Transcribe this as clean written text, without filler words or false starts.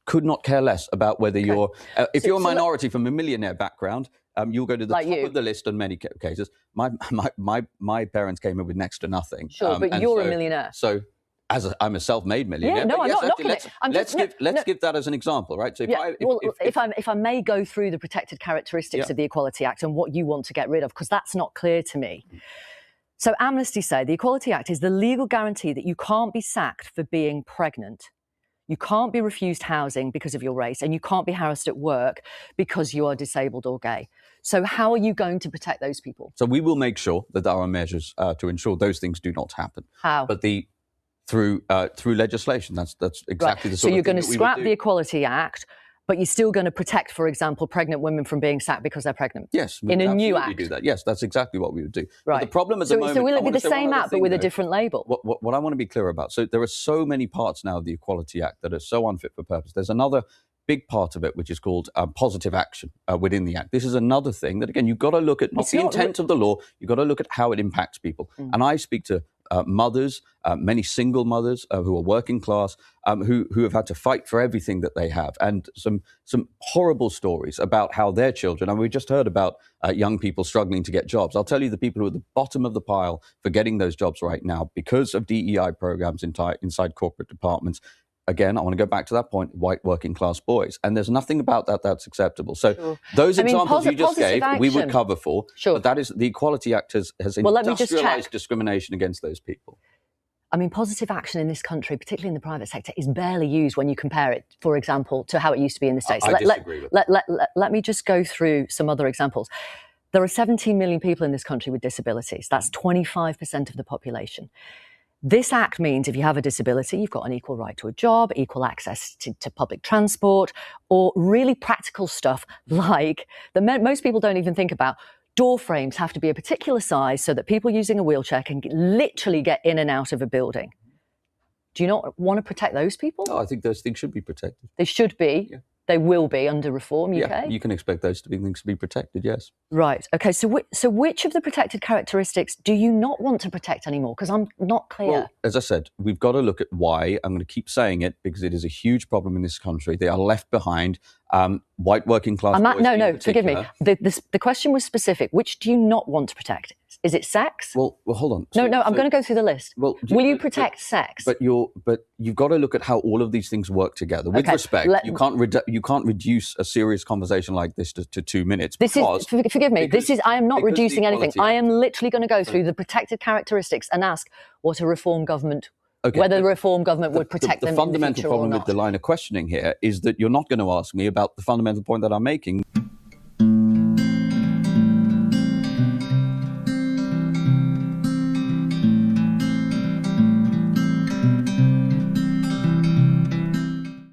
could not care less about whether you're, if you're a minority from a millionaire background, you'll go to the top of the list in many cases. My parents came in with next to nothing. Sure, but you're a millionaire. So I'm a self-made millionaire. Yeah, no, I'm not knocking it. Let's give that as an example, right? So if I may go through the protected characteristics of the Equality Act and what you want to get rid of, because that's not clear to me. So Amnesty say the Equality Act is the legal guarantee that you can't be sacked for being pregnant. You can't be refused housing because of your race, and you can't be harassed at work because you are disabled or gay. So how are you going to protect those people? So we will make sure that there are measures to ensure those things do not happen. How? But through legislation. That's exactly the sort of thing. So you're going to scrap the Equality Act, but you're still going to protect, for example, pregnant women from being sacked because they're pregnant. Yes, in a new act. Do that. Yes, that's exactly what we would do. Right. But the problem at the moment. So will it be the same act but with a different label? What I want to be clear about. So there are so many parts now of the Equality Act that are so unfit for purpose. There's another big part of it which is called positive action within the Act. This is another thing that, again, you've got to look at not the intent of the law. You've got to look at how it impacts people. And I speak to mothers, many single mothers who are working class, who have had to fight for everything that they have, and some horrible stories about how their children, and we just heard about young people struggling to get jobs. I'll tell you, the people who are at the bottom of the pile for getting those jobs right now because of DEI programs inside corporate departments. Again, I want to go back to that point, white working class boys. And there's nothing about that that's acceptable. So those examples you just gave, we would cover for. Sure. But that is, the Equality Act has industrialized discrimination against those people. I mean, positive action in this country, particularly in the private sector, is barely used when you compare it, for example, to how it used to be in the States. I disagree with that. Let me just go through some other examples. There are 17 million people in this country with disabilities. That's 25% of the population. This act means if you have a disability, you've got an equal right to a job, equal access to public transport, or really practical stuff like most people don't even think about. Door frames have to be a particular size so that people using a wheelchair can literally get in and out of a building. Do you not want to protect those people? No, I think those things should be protected. They should be. Yeah. They will be under reform, UK? Yeah, you can expect those things to be protected, yes. Right. OK, so which of the protected characteristics do you not want to protect anymore? Because I'm not clear. Well, as I said, we've got to look at why. I'm going to keep saying it because it is a huge problem in this country. They are left behind. White working class boys no, forgive me. The question was specific. Which do you not want to protect? Is it sex? Well, hold on. No, I'm going to go through the list. Will you protect sex? But you've got to look at how all of these things work together. With respect, you can't reduce a serious conversation like this to 2 minutes. Forgive me. I am not reducing anything. I am literally going to go through the protected characteristics and ask what a reform government. Okay, whether the reform government would protect them in the future or not. The fundamental problem with the line of questioning here is that you're not going to ask me about the fundamental point that I'm making.